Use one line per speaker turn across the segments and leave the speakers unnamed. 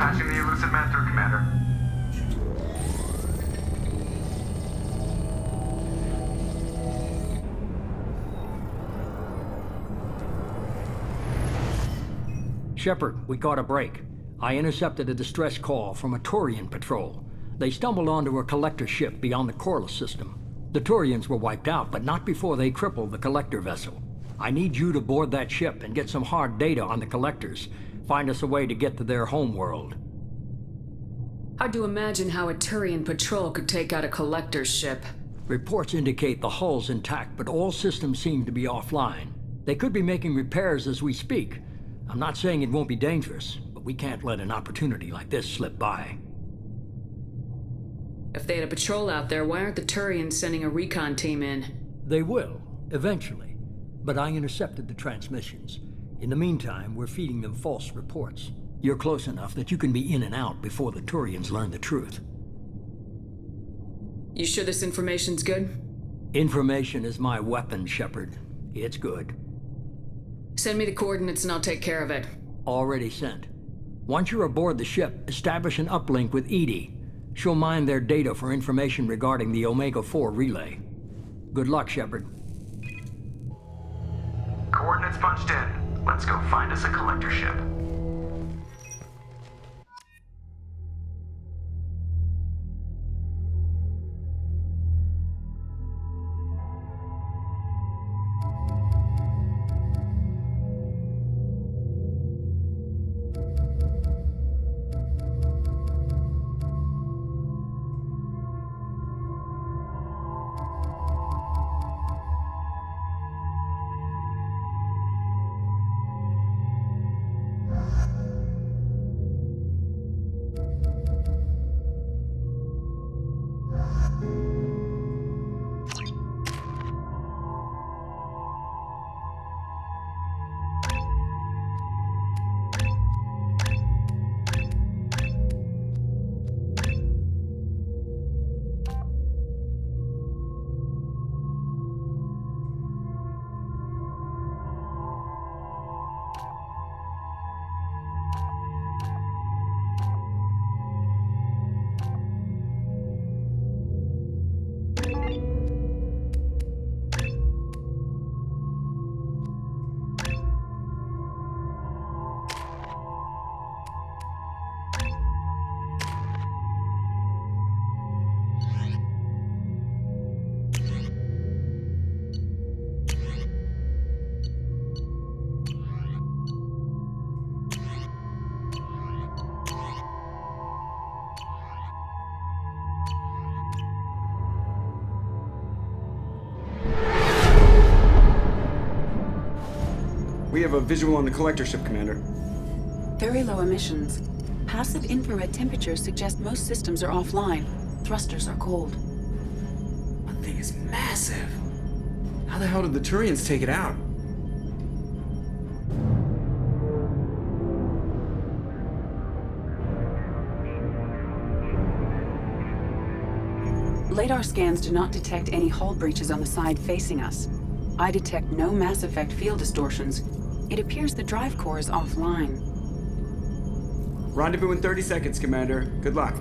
Patching the elusive man through, Commander.
Shepard, we caught a break. I intercepted a distress call from a Turian patrol. They stumbled onto a collector ship beyond the Corliss system. The Turians were wiped out, but not before they crippled the collector vessel. I need you to board that ship and get some hard data on the collectors. Find us a way to get to their homeworld.
Hard to imagine how a Turian patrol could take out a collector's ship.
Reports indicate the hull's intact, but all systems seem to be offline. They could be making repairs as we speak. I'm not saying it won't be dangerous, but we can't let an opportunity like this slip by.
If they had a patrol out there, why aren't the Turians sending a recon team in?
They will, eventually. But I intercepted the transmissions. In the meantime, we're feeding them false reports. You're close enough that you can be in and out before the Turians learn the truth.
You sure this information's good?
Information is my weapon, Shepard. It's good.
Send me the coordinates and I'll take care of it.
Already sent. Once you're aboard the ship, establish an uplink with EDI. She'll mine their data for information regarding the Omega-4 relay. Good luck, Shepard.
Coordinates punched in. Let's go find us a collector ship.
We have a visual on the collector ship, Commander.
Very low emissions. Passive infrared temperatures suggest most systems are offline. Thrusters are cold.
That thing is massive. How the hell did the Turians take it out?
Radar scans do not detect any hull breaches on the side facing us. I detect no Mass Effect field distortions. It appears the drive core is offline.
Rendezvous in 30 seconds, Commander. Good luck.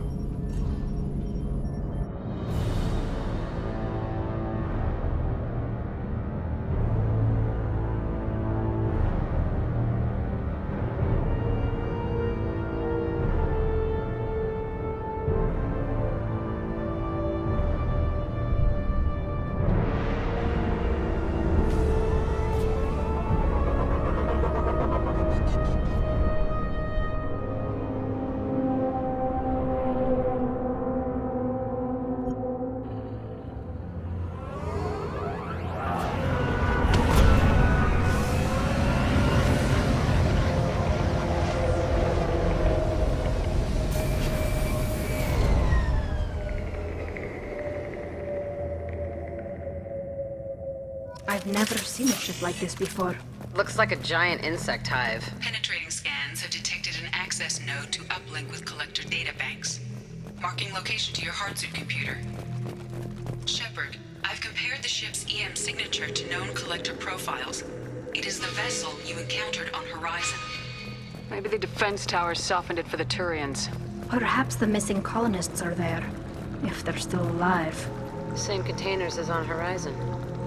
I've never seen a ship like this before.
Looks like a giant insect hive.
Penetrating scans have detected an access node to uplink with collector databanks. Marking location to your hardsuit computer. Shepard, I've compared the ship's EM signature to known collector profiles. It is the vessel you encountered on Horizon.
Maybe the defense towers softened it for the Turians.
Perhaps the missing colonists are there, if they're still alive.
Same containers as on Horizon.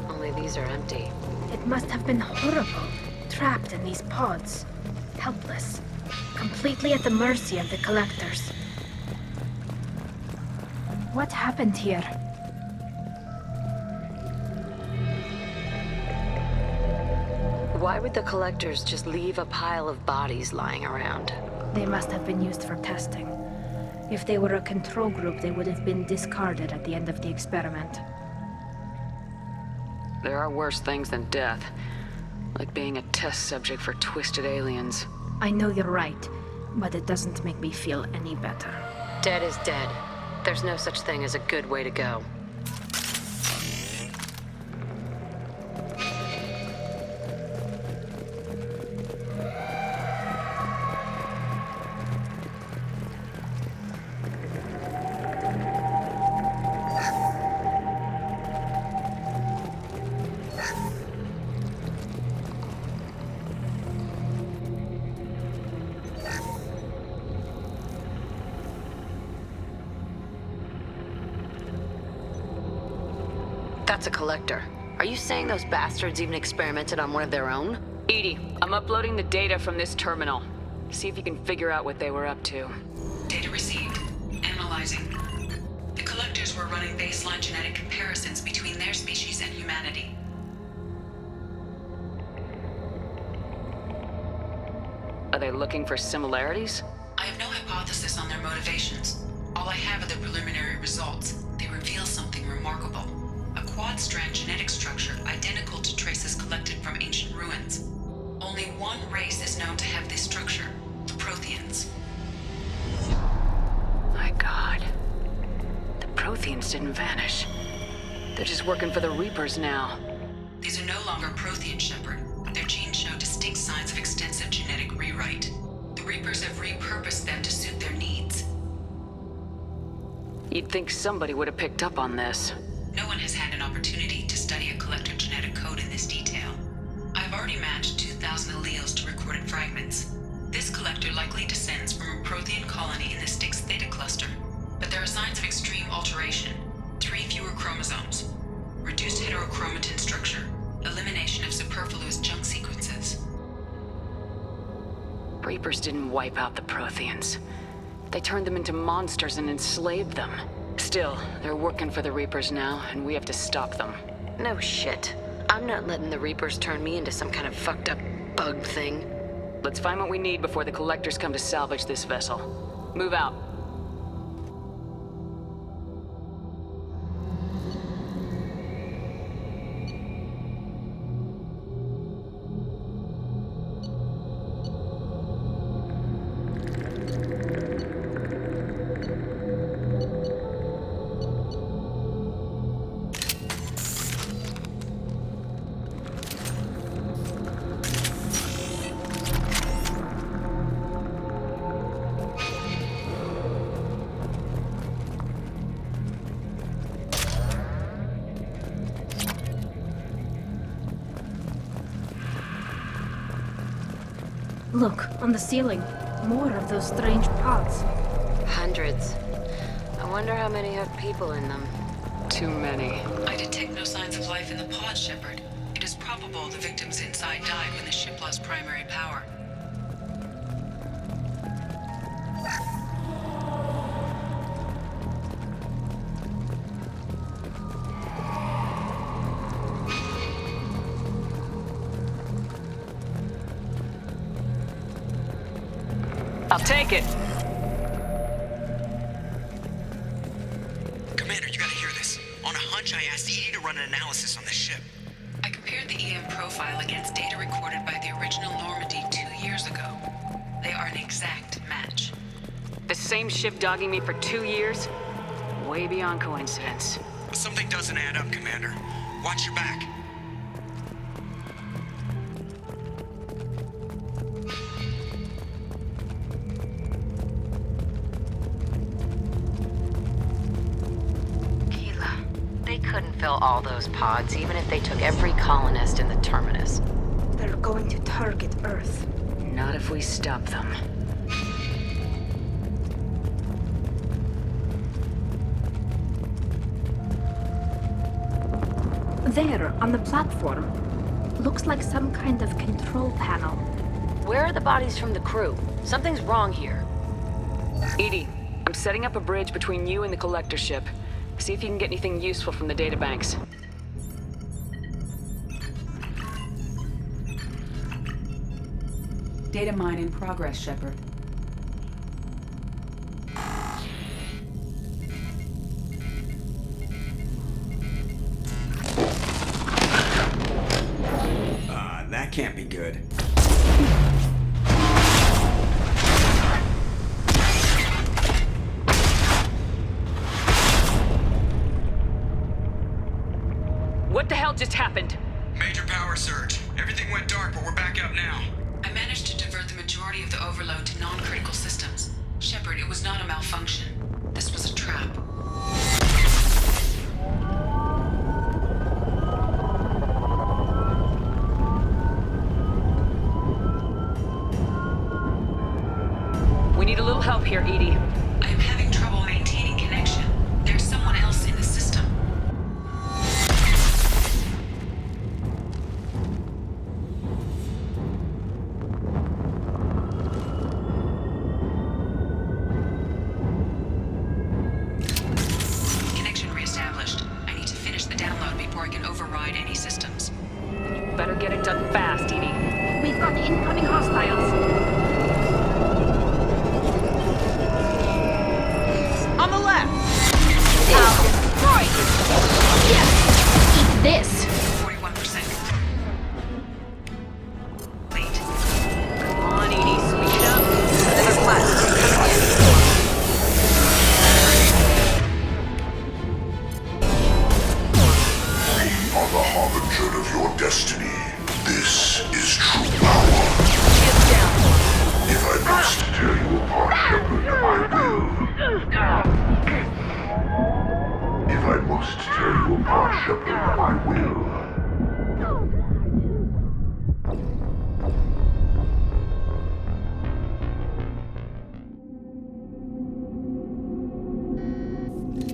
Only these are empty.
It must have been horrible, trapped in these pods. Helpless. Completely at the mercy of the Collectors. What happened here?
Why would the Collectors just leave a pile of bodies lying around?
They must have been used for testing. If they were a control group, they would have been discarded at the end of the experiment.
There are worse things than death. Like being a test subject for twisted aliens.
I know you're right, but it doesn't make me feel any better.
Dead is dead. There's no such thing as a good way to go. That's a Collector. Are you saying those bastards even experimented on one of their own?
EDI, I'm uploading the data from this terminal. See if you can figure out what they were up to.
Data received. Analyzing. The Collectors were running baseline genetic comparisons between their species and humanity.
Are they looking for similarities?
I have no hypothesis on their motivations. All I have are the preliminary results. They reveal something remarkable. A quad-strand genetic structure identical to traces collected from ancient ruins. Only one race is known to have this structure, the Protheans.
My God. The Protheans didn't vanish. They're just working for the Reapers now.
These are no longer Prothean, Shepard. Their genes show distinct signs of extensive genetic rewrite. The Reapers have repurposed them to suit their needs.
You'd think somebody would have picked up on this.
No one has had an opportunity to study a Collector genetic code in this detail. I've already matched 2,000 alleles to recorded fragments. This Collector likely descends from a Prothean colony in the Styx Theta cluster, but there are signs of extreme alteration. 3 fewer chromosomes, reduced heterochromatin structure, elimination of superfluous junk sequences.
Reapers didn't wipe out the Protheans. They turned them into monsters and enslaved them. Still, they're working for the Reapers now, and we have to stop them.
No shit. I'm not letting the Reapers turn me into some kind of fucked up bug thing.
Let's find what we need before the Collectors come to salvage this vessel. Move out.
Look, on the ceiling. More of those strange pods.
Hundreds. I wonder how many have people in them.
Too many.
I detect no signs of life in the pod, Shepard. It is probable the victims inside died when the ship lost primary power.
I'll take it.
Commander, you gotta hear this. On a hunch, I asked EDI to run an analysis on this ship.
I compared the EM profile against data recorded by the original Normandy 2 years ago. They are an exact match.
The same ship dogging me for 2 years? Way beyond coincidence.
But something doesn't add up, Commander. Watch your back.
They couldn't fill all those pods, even if they took every colonist in the Terminus.
They're going to target Earth.
Not if we stop them.
There, on the platform. Looks like some kind of control panel.
Where are the bodies from the crew? Something's wrong here. EDI, I'm setting up a bridge between you and the collector ship. See if you can get anything useful from the databanks.
Data mine in progress, Shepard.
That can't be good.
What the hell just happened?
Major power surge. Everything went dark, but we're back up now.
I managed to divert the majority of the overload to non-critical systems. Shepard, it was not a malfunction. This was a trap.
We need a little help here, EDI.
I am having trouble maintaining connection. There's someone else in the system. Connection reestablished. I need to finish the download before I can override any systems.
Better get it done fast, EDI.
We've got incoming hostiles.
On the left!
I'll destroy you! Yes! Eat this!
41% complete.
Come on, EDI, speed up. Another platform coming in.
We are the harbinger of your destiny. This is true power.
Get down.
If I must tear you apart, Shepard, I will. If I must tear you apart, Shepard, I will.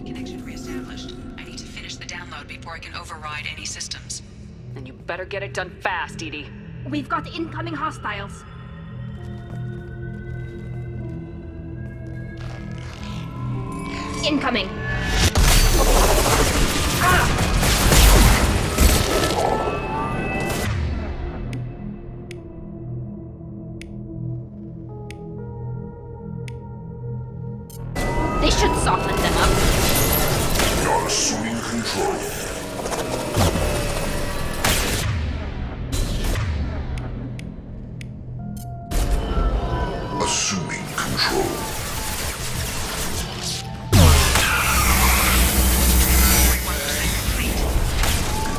Connection reestablished. I need to finish the download before I can override any systems.
And you better get it done fast, EDI.
We've got incoming hostiles. Incoming. They should soften them up.
We are assuming control. Assuming control.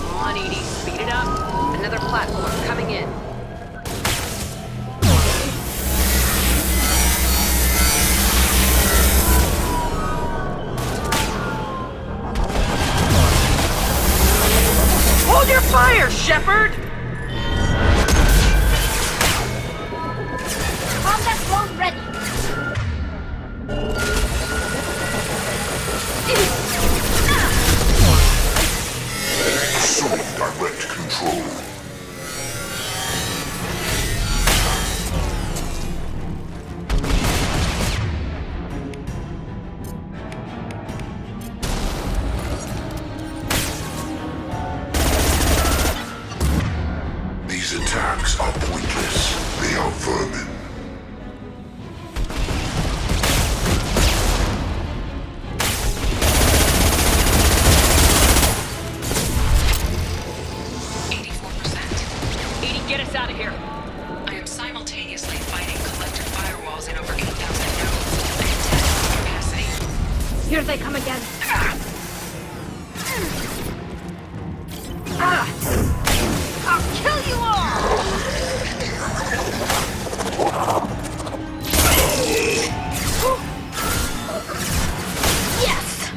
Come on, EDI, speed it up. Another platform coming in. Hold your fire, Shepard!
Combat mode ready.
Assuming direct control. These attacks are pointless. They are vermin.
EDI, get us out of here.
I am simultaneously fighting collector firewalls in over 8,000 nodes and testing capacity.
Here they come again. I'll kill you all! Yes!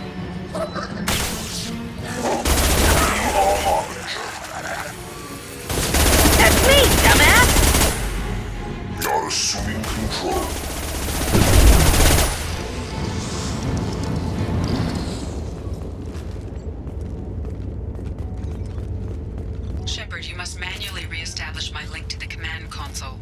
That's me, dumbass!
We are assuming control.
Shepard, you must manually re-establish my link to the command console.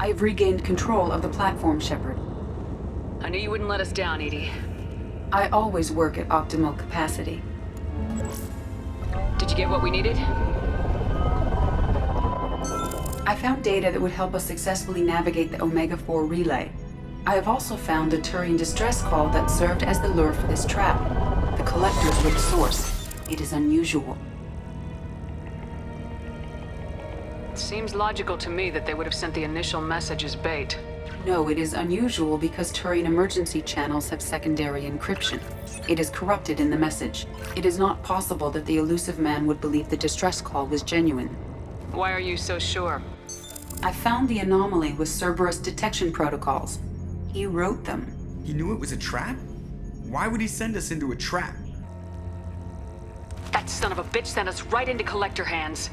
I have regained control of the platform, Shepard.
I knew you wouldn't let us down, Edie.
I always work at optimal capacity.
Did you get what we needed?
I found data that would help us successfully navigate the Omega-4 relay. I have also found a Turian distress call that served as the lure for this trap. The collectors were the source. It is unusual.
Seems logical to me that they would have sent the initial message as bait.
No, it is unusual because Turian emergency channels have secondary encryption. It is corrupted in the message. It is not possible that the elusive man would believe the distress call was genuine.
Why are you so sure?
I found the anomaly with Cerberus detection protocols. He wrote them.
He knew it was a trap? Why would he send us into a trap?
That son of a bitch sent us right into Collector hands.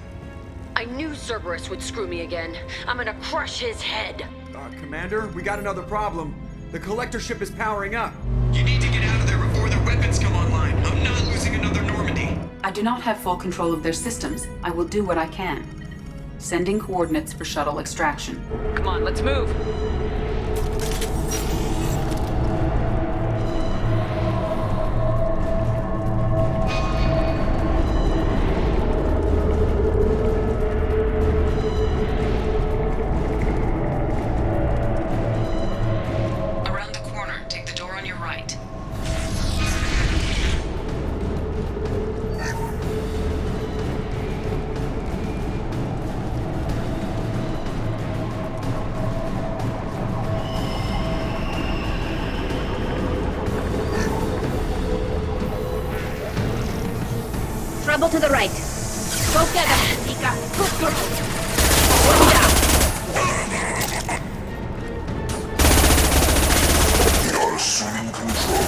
I knew Cerberus would screw me again. I'm gonna crush his head.
Commander, we got another problem. The collector ship is powering up.
You need to get out of there before their weapons come online. I'm not losing another Normandy.
I do not have full control of their systems. I will do what I can. Sending coordinates for shuttle extraction.
Come on, let's move.
Around the corner, take the door on your right.
Trouble to the right. Go get him, Mika. Good girl. One down.
We are assuming control.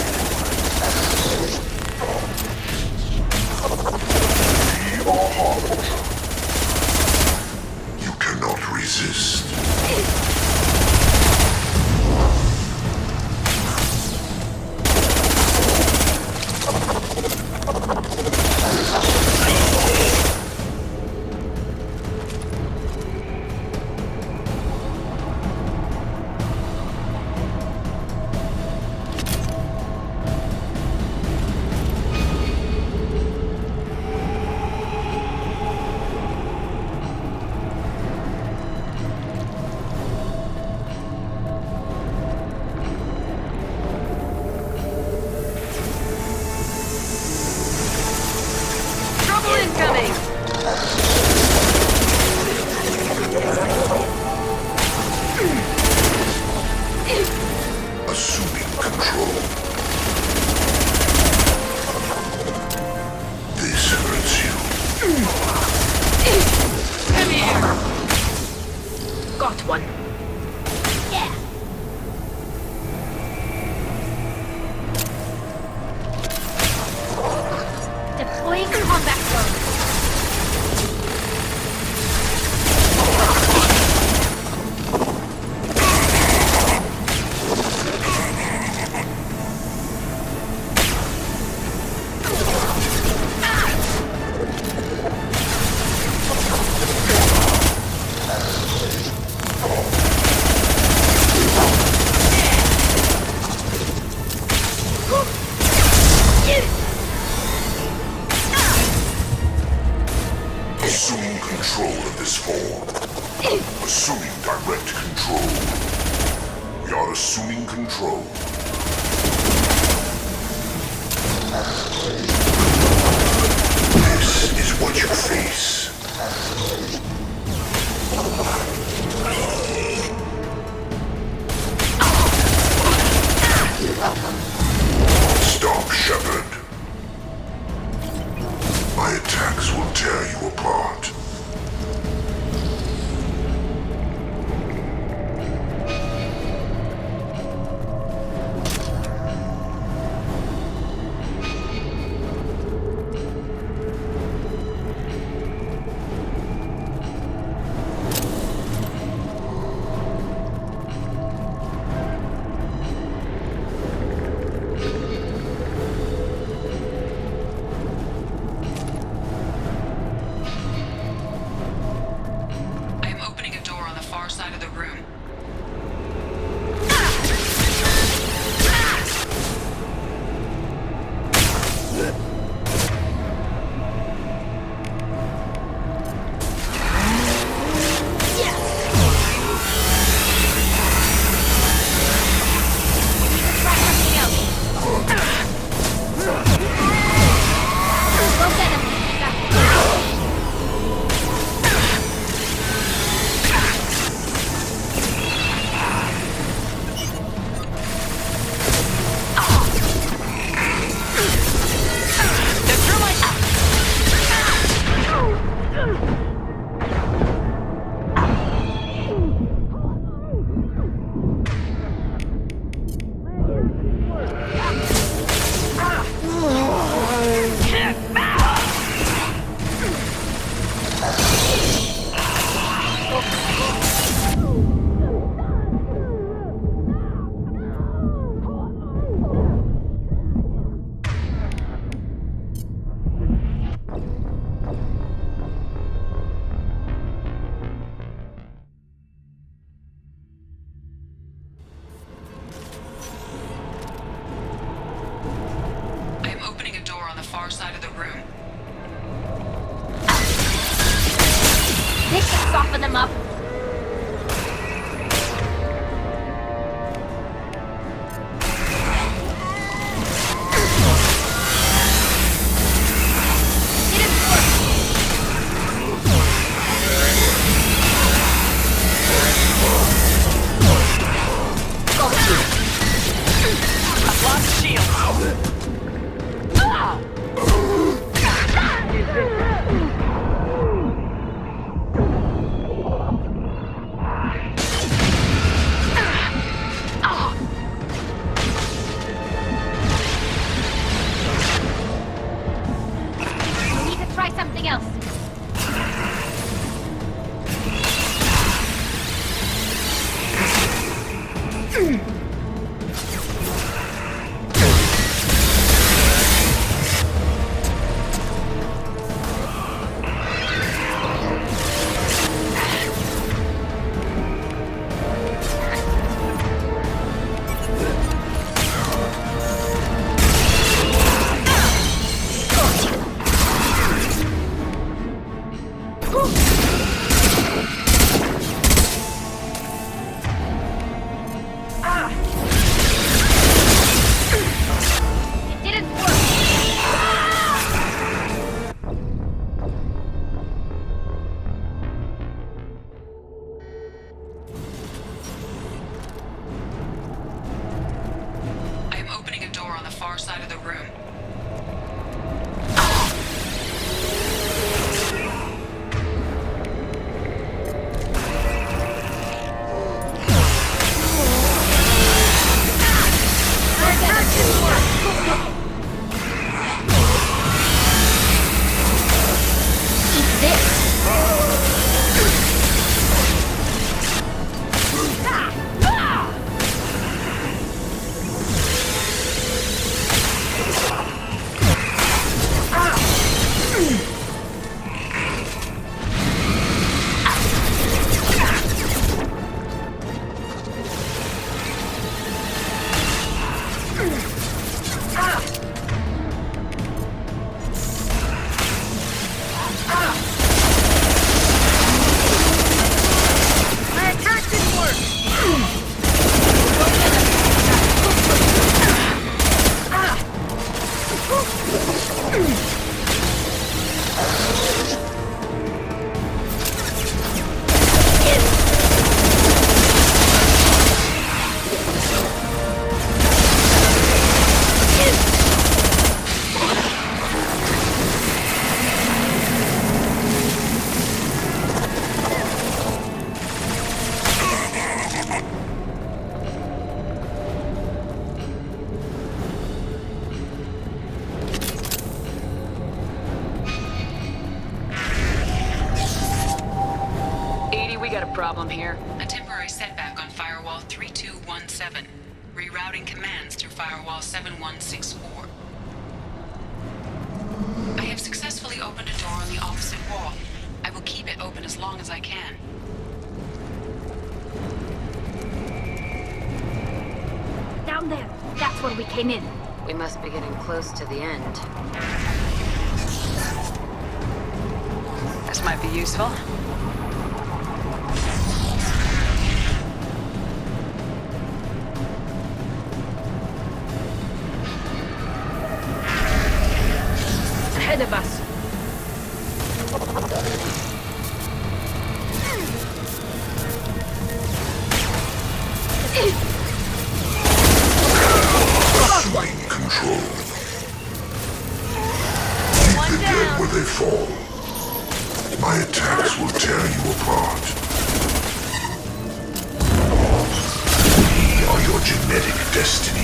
We are Harbinger. You cannot resist.
Trouble incoming!
Assuming control. This hurts you.
Come here!
Got one. Yeah. Deploying combat zone.
Assuming control of this form. Assuming direct control. We are assuming control. This is what you face. Stop, Shepard. My attacks will tear you apart.
soften them up.
Problem here.
A temporary setback on Firewall 3217. Rerouting commands through Firewall 7164. I have successfully opened a door on the opposite wall. I will keep it open as long as I can.
Down there. That's where we came in.
We must be getting close to the end.
This might be useful.
Ahead of us.
Swing control. Keep the dead where they fall. My attacks will tear you apart. We are your genetic destiny.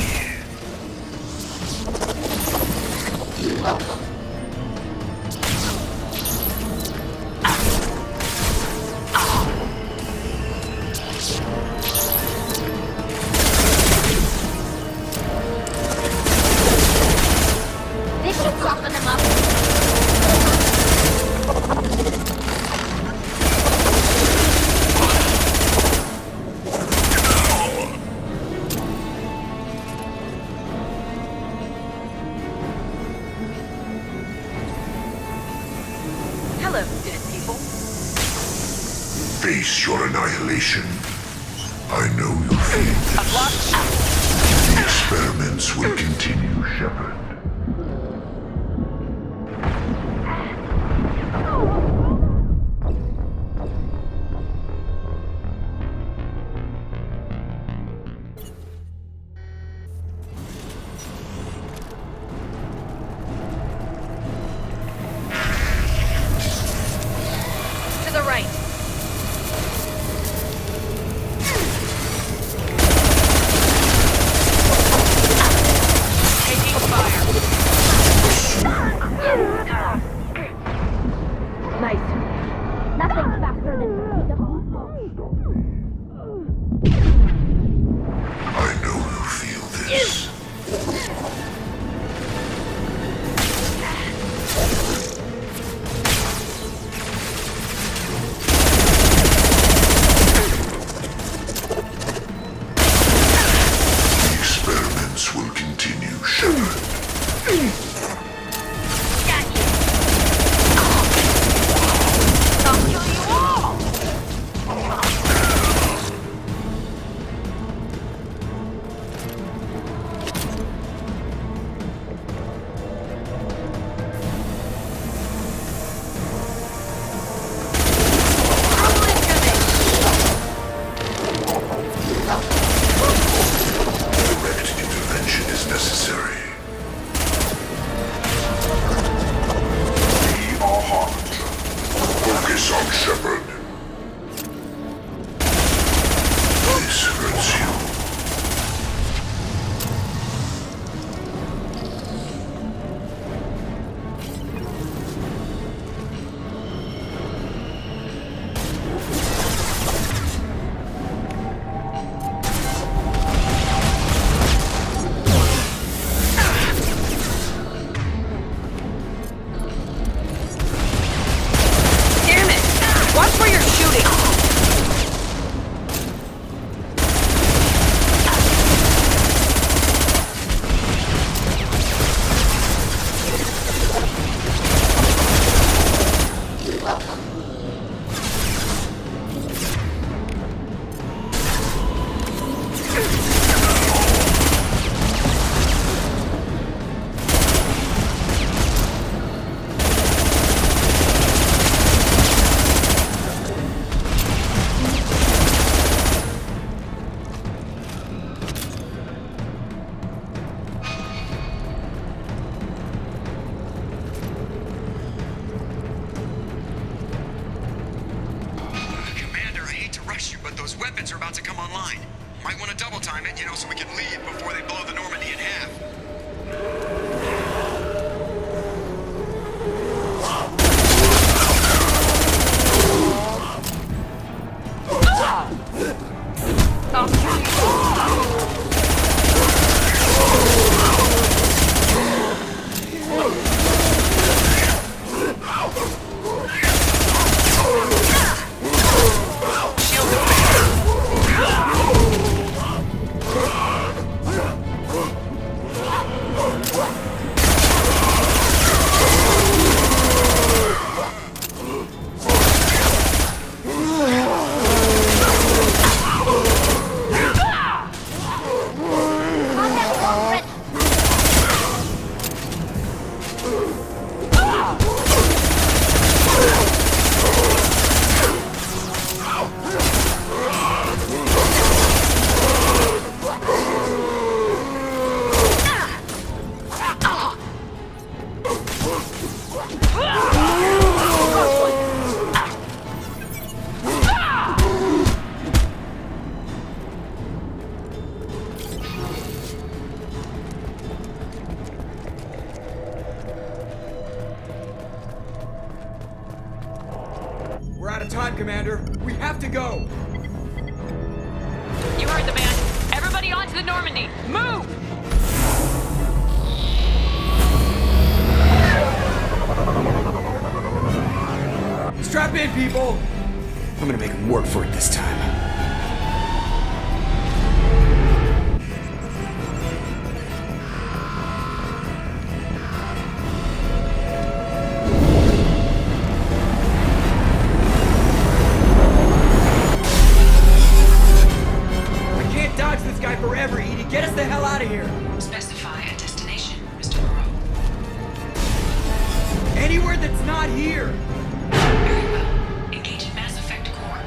This should soften them up.
face your annihilation. I know you feel this.
I've lost you.
The experiments will continue, Shepard.
To the right.
Taking fire.
Nice. Nothing faster than speed of
I know you feel this. The experiments will continue, Shepard.
I'll kill you all!
Direct intervention is necessary. We are Harbinger. Focus on Shepard. This hurts you.
Damn it! Watch where you're shooting.
Commander, I hate to rush you, but those weapons are about to come online. Might want to double time it, so we can leave before they blow the Normandy in half.
We're out of time, Commander. We have to go.
You heard the man. Everybody onto the Normandy. Move!
Strap in, people. I'm gonna make him work for it this time. forever, Edie. Get us the hell out of here.
Specify a destination, Mr. Moreau.
Anywhere that's not here.
Very well. Engage in Mass Effect core.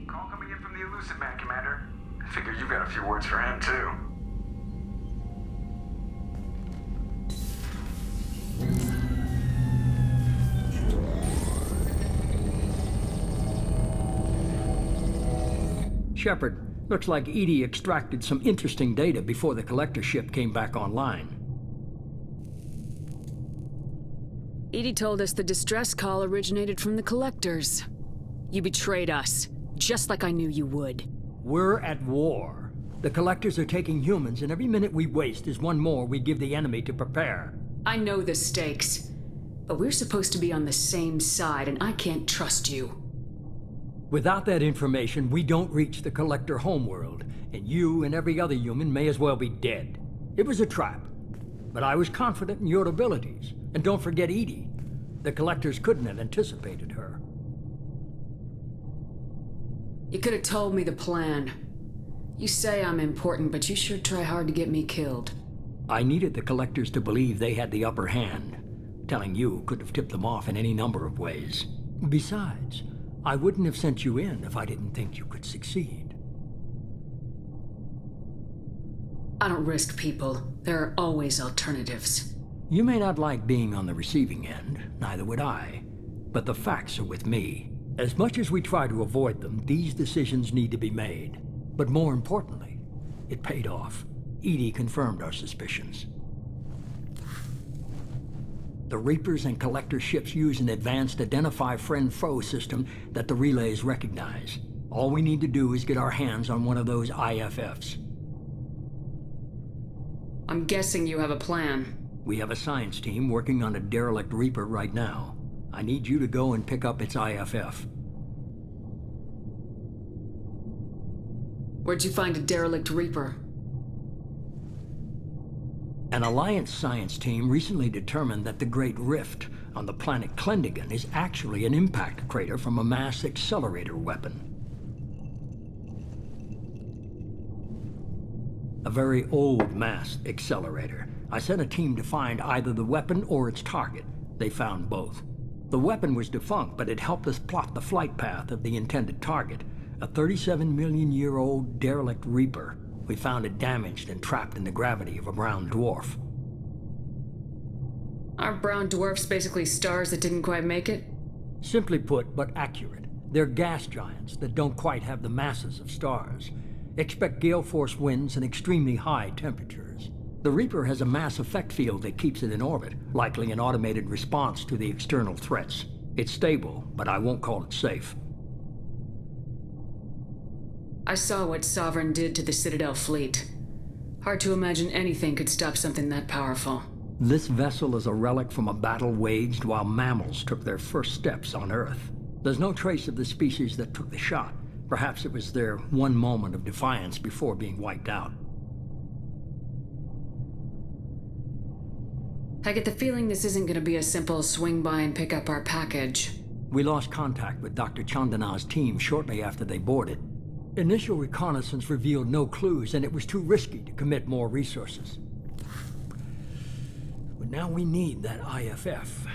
Call coming in from the Elusive Man, Commander. Figure you've got a few words for him, too.
Shepard, looks like EDI extracted some interesting data before the collector ship came back online.
EDI told us the distress call originated from the collectors. You betrayed us, just like I knew you would.
We're at war. The collectors are taking humans, and every minute we waste is one more we give the enemy to prepare.
I know the stakes, but we're supposed to be on the same side, and I can't trust you.
Without that information, we don't reach the collector homeworld, and you and every other human may as well be dead. It was a trap, but I was confident in your abilities. And don't forget EDI. The collectors couldn't have anticipated her.
You could have told me the plan. You say I'm important, but you sure try hard to get me killed.
I needed the collectors to believe they had the upper hand. Telling you could have tipped them off in any number of ways. Besides, I wouldn't have sent you in if I didn't think you could succeed.
I don't risk people. There are always alternatives.
You may not like being on the receiving end, neither would I. But the facts are with me. As much as we try to avoid them, these decisions need to be made. But more importantly, it paid off. EDI confirmed our suspicions. The Reapers and Collector ships use an advanced Identify Friend-Foe system that the relays recognize. All we need to do is get our hands on one of those IFFs.
I'm guessing you have a plan.
We have a science team working on a derelict Reaper right now. I need you to go and pick up its IFF.
Where'd you find a derelict Reaper?
An Alliance science team recently determined that the Great Rift on the planet Klendigan is actually an impact crater from a mass accelerator weapon. A very old mass accelerator. I sent a team to find either the weapon or its target. They found both. The weapon was defunct, but it helped us plot the flight path of the intended target, a 37-million-year-old derelict Reaper. We found it damaged and trapped in the gravity of a brown dwarf.
Aren't brown dwarfs basically stars that didn't quite make it?
Simply put, but accurate. They're gas giants that don't quite have the masses of stars. Expect gale force winds and extremely high temperatures. The Reaper has a mass effect field that keeps it in orbit, likely an automated response to the external threats. It's stable, but I won't call it safe.
I saw what Sovereign did to the Citadel fleet. Hard to imagine anything could stop something that powerful.
This vessel is a relic from a battle waged while mammals took their first steps on Earth. There's no trace of the species that took the shot. Perhaps it was their one moment of defiance before being wiped out.
I get the feeling this isn't going to be a simple swing by and pick up our package.
We lost contact with Dr. Chandana's team shortly after they boarded. Initial reconnaissance revealed no clues, and it was too risky to commit more resources. But now we need that IFF.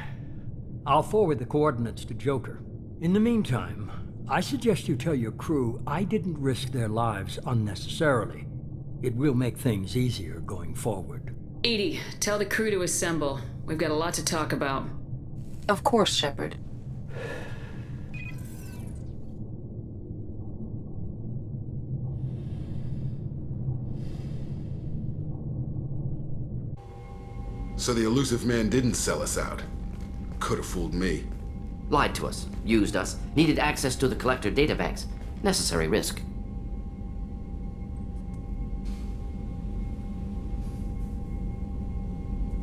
I'll forward the coordinates to Joker. In the meantime, I suggest you tell your crew I didn't risk their lives unnecessarily. It will make things easier going forward.
EDI, tell the crew to assemble. We've got a lot to talk about.
Of course, Shepard.
So the Elusive Man didn't sell us out. Could have fooled me.
Lied to us, used us, needed access to the Collector databanks. Necessary risk.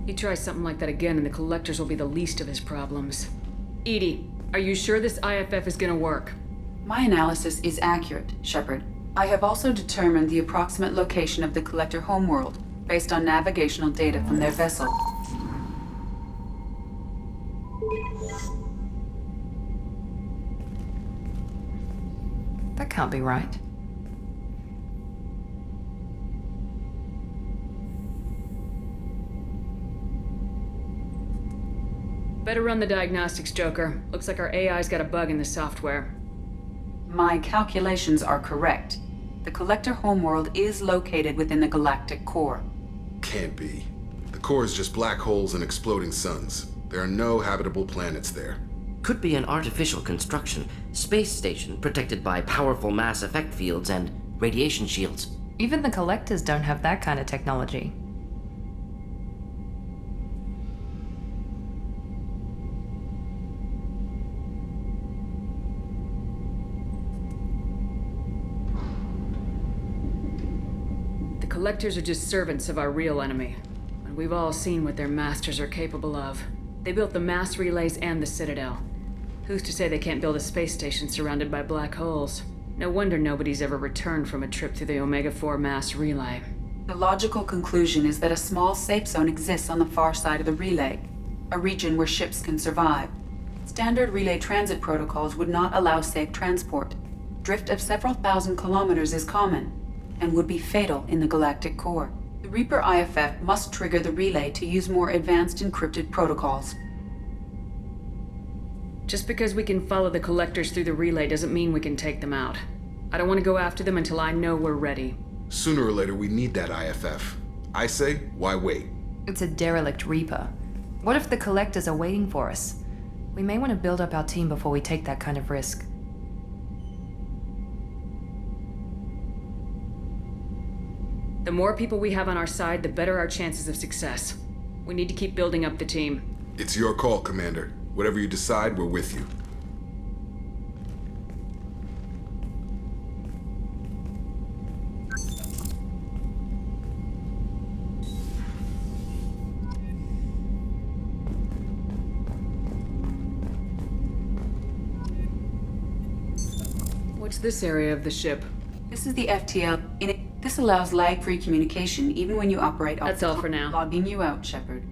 He tries something like that again and the Collectors will be the least of his problems. EDI, are you sure this IFF is gonna work?
My analysis is accurate, Shepard. I have also determined the approximate location of the Collector homeworld, based on navigational data from their vessel.
That can't be right. Better run the diagnostics, Joker. Looks like our AI's got a bug in the software.
My calculations are correct. The Collector homeworld is located within the galactic core.
Can't be. The core is just black holes and exploding suns. There are no habitable planets there.
Could be an artificial construction, space station protected by powerful mass effect fields and radiation shields.
Even the Collectors don't have that kind of technology.
The Collectors are just servants of our real enemy. And we've all seen what their masters are capable of. They built the mass relays and the Citadel. Who's to say they can't build a space station surrounded by black holes? No wonder nobody's ever returned from a trip through the Omega-4 mass relay.
The logical conclusion is that a small safe zone exists on the far side of the relay, a region where ships can survive. Standard relay transit protocols would not allow safe transport. Drift of several thousand kilometers is common, and would be fatal in the galactic core. The Reaper IFF must trigger the relay to use more advanced encrypted protocols.
Just because we can follow the Collectors through the relay doesn't mean we can take them out. I don't want to go after them until I know we're ready.
Sooner or later, we need that IFF. I say, why wait?
It's a derelict Reaper. What if the Collectors are waiting for us? We may want to build up our team before we take that kind of risk.
The more people we have on our side, the better our chances of success. We need to keep building up the team.
It's your call, Commander. Whatever you decide, we're with you.
What's this area of the ship?
This is the FTL. This allows lag-free communication even when you operate off.
That's all for now.
Logging you out, Shepard.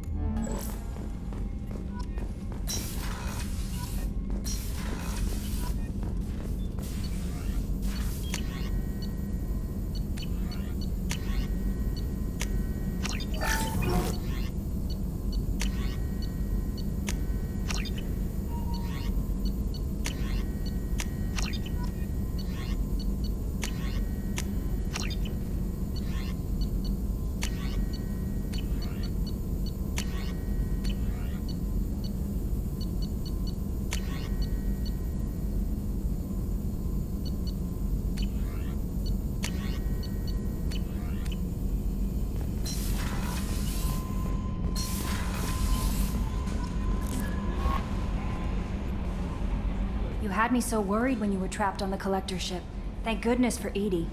You had me so worried when you were trapped on the Collector ship. Thank goodness for EDI.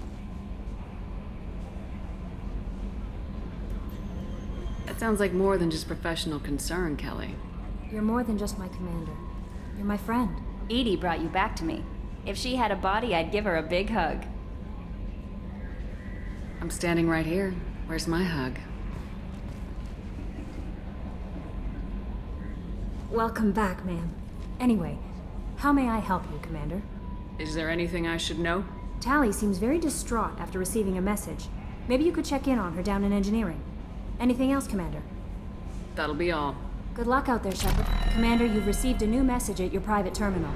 That sounds like more than just professional concern, Kelly.
You're more than just my commander. You're my friend.
EDI brought you back to me. If she had a body, I'd give her a big hug.
I'm standing right here. Where's my hug?
Welcome back, ma'am. Anyway, how may I help you, Commander?
Is there anything I should know?
Tali seems very distraught after receiving a message. Maybe you could check in on her down in engineering. Anything else, Commander?
That'll be all.
Good luck out there, Shepard. Commander, you've received a new message at your private terminal.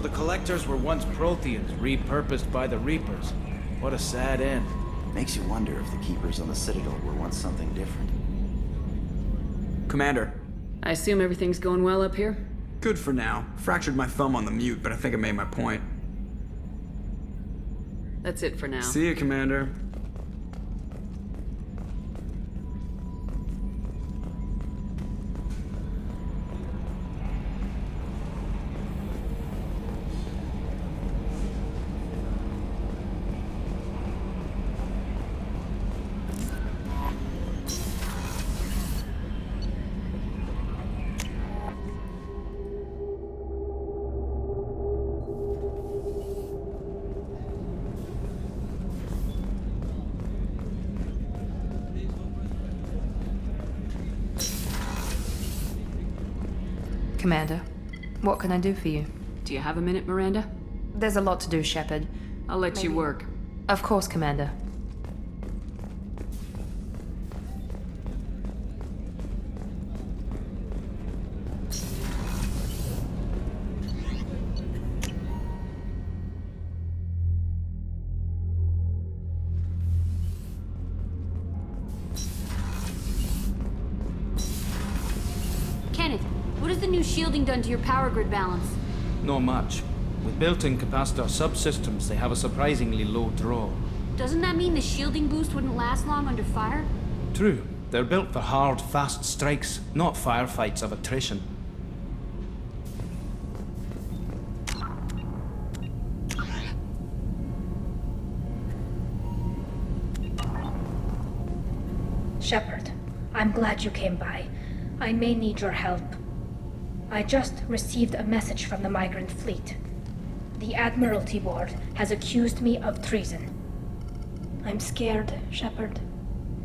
So the Collectors were once Protheans, repurposed by the Reapers. What a sad end.
Makes you wonder if the Keepers on the Citadel were once something different.
Commander.
I assume everything's going well up here?
Good for now. Fractured my thumb on the mute, but I think I made my point.
That's it for now.
See you, Commander.
Commander, what can I do for you?
Do you have a minute, Miranda?
There's a lot to do, Shepard.
I'll let you work.
Of course, Commander.
Kenneth, what has the new shielding done to your power grid balance?
Not much. With built-in capacitor subsystems, they have a surprisingly low draw.
Doesn't that mean the shielding boost wouldn't last long under fire?
True. They're built for hard, fast strikes, not firefights of attrition.
Shepard, I'm glad you came by. I may need your help. I just received a message from the migrant fleet. The Admiralty Board has accused me of treason. I'm scared, Shepard.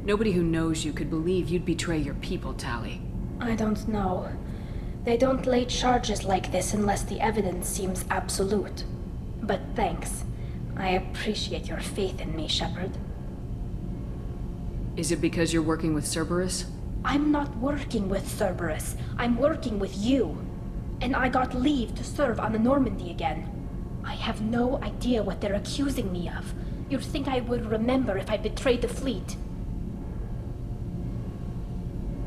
Nobody who knows you could believe you'd betray your people, Tali.
I don't know. They don't lay charges like this unless the evidence seems absolute. But thanks. I appreciate your faith in me, Shepard.
Is it because you're working with Cerberus?
I'm not working with Cerberus. I'm working with you. And I got leave to serve on the Normandy again. I have no idea what they're accusing me of. You'd think I would remember if I betrayed the fleet.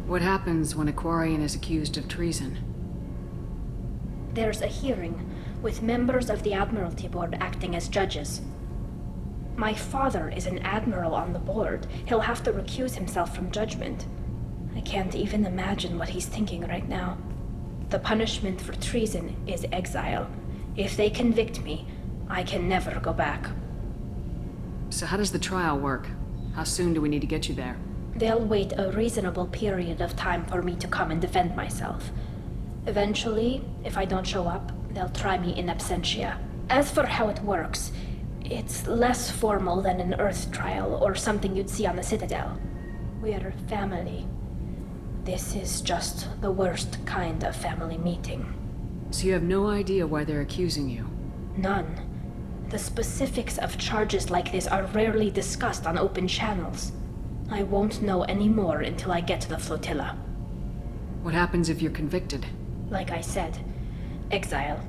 What happens when a Quarian is accused of treason?
There's a hearing, with members of the Admiralty Board acting as judges. My father is an admiral on the board. He'll have to recuse himself from judgment. I can't even imagine what he's thinking right now. The punishment for treason is exile. If they convict me, I can never go back.
So how does the trial work? How soon do we need to get you there?
They'll wait a reasonable period of time for me to come and defend myself. Eventually, if I don't show up, they'll try me in absentia. As for how it works, it's less formal than an Earth trial or something you'd see on the Citadel. We're family. This is just the worst kind of family meeting.
So you have no idea why they're accusing you?
None. The specifics of charges like this are rarely discussed on open channels. I won't know any more until I get to the flotilla.
What happens if you're convicted?
Like I said, exile.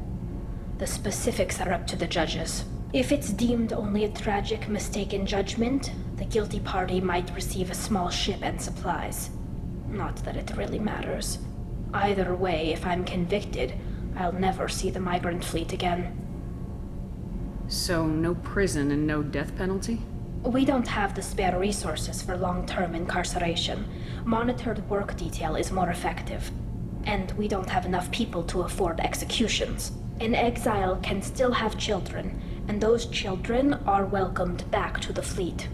The specifics are up to the judges. If it's deemed only a tragic mistake in judgment, the guilty party might receive a small ship and supplies. Not that it really matters. Either way, if I'm convicted, I'll never see the migrant fleet again.
So no prison and no death penalty?
We don't have the spare resources for long-term incarceration. Monitored work detail is more effective. And we don't have enough people to afford executions. An exile can still have children, and those children are welcomed back to the fleet.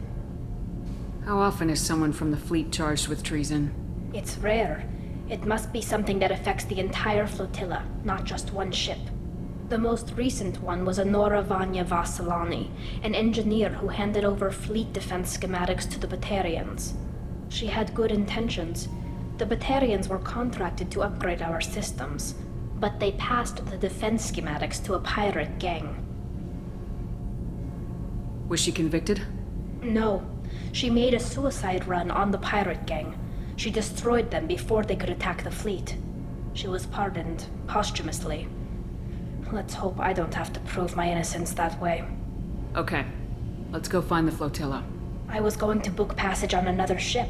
How often is someone from the fleet charged with treason?
It's rare. It must be something that affects the entire flotilla, not just one ship. The most recent one was Anora Vanya Vassilani, an engineer who handed over fleet defense schematics to the Batarians. She had good intentions. The Batarians were contracted to upgrade our systems, but they passed the defense schematics to a pirate gang.
Was she convicted?
No. She made a suicide run on the pirate gang. She destroyed them before they could attack the fleet. She was pardoned posthumously. Let's hope I don't have to prove my innocence that way.
Okay. Let's go find the flotilla.
I was going to book passage on another ship.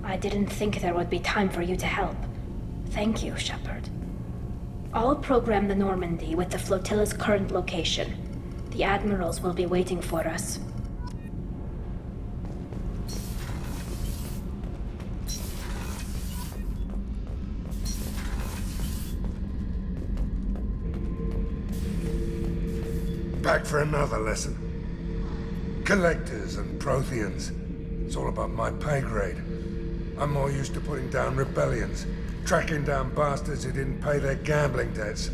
I didn't think there would be time for you to help. Thank you, Shepard. I'll program the Normandy with the flotilla's current location. The admirals will be waiting for us.
Back for another lesson. Collectors and Protheans. It's all about my pay grade. I'm more used to putting down rebellions, tracking down bastards who didn't pay their gambling debts.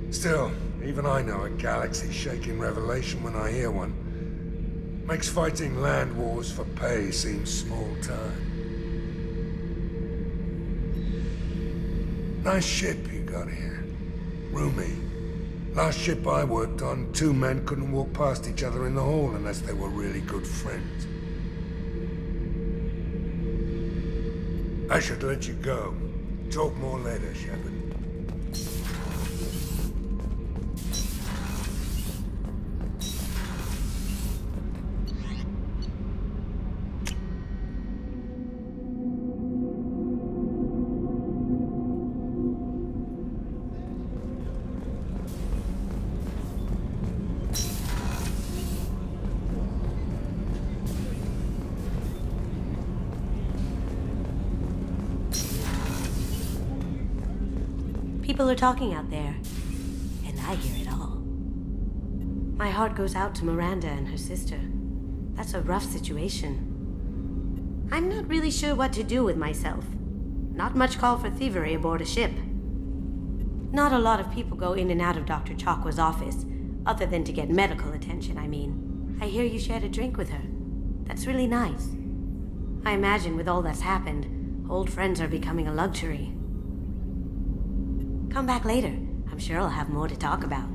Still, even I know a galaxy-shaking revelation when I hear one. Makes fighting land wars for pay seem small time. Nice ship you got here. Roomy. Last ship I worked on, 2 men couldn't walk past each other in the hall unless they were really good friends. I should let you go. Talk more later, Shepard.
People are talking out there, and I hear it all. My heart goes out to Miranda and her sister. That's a rough situation. I'm not really sure what to do with myself. Not much call for thievery aboard a ship. Not a lot of people go in and out of Dr. Chakwa's office, other than to get medical attention, I mean. I hear you shared a drink with her. That's really nice. I imagine with all that's happened, old friends are becoming a luxury. Come back later. I'm sure I'll have more to talk about.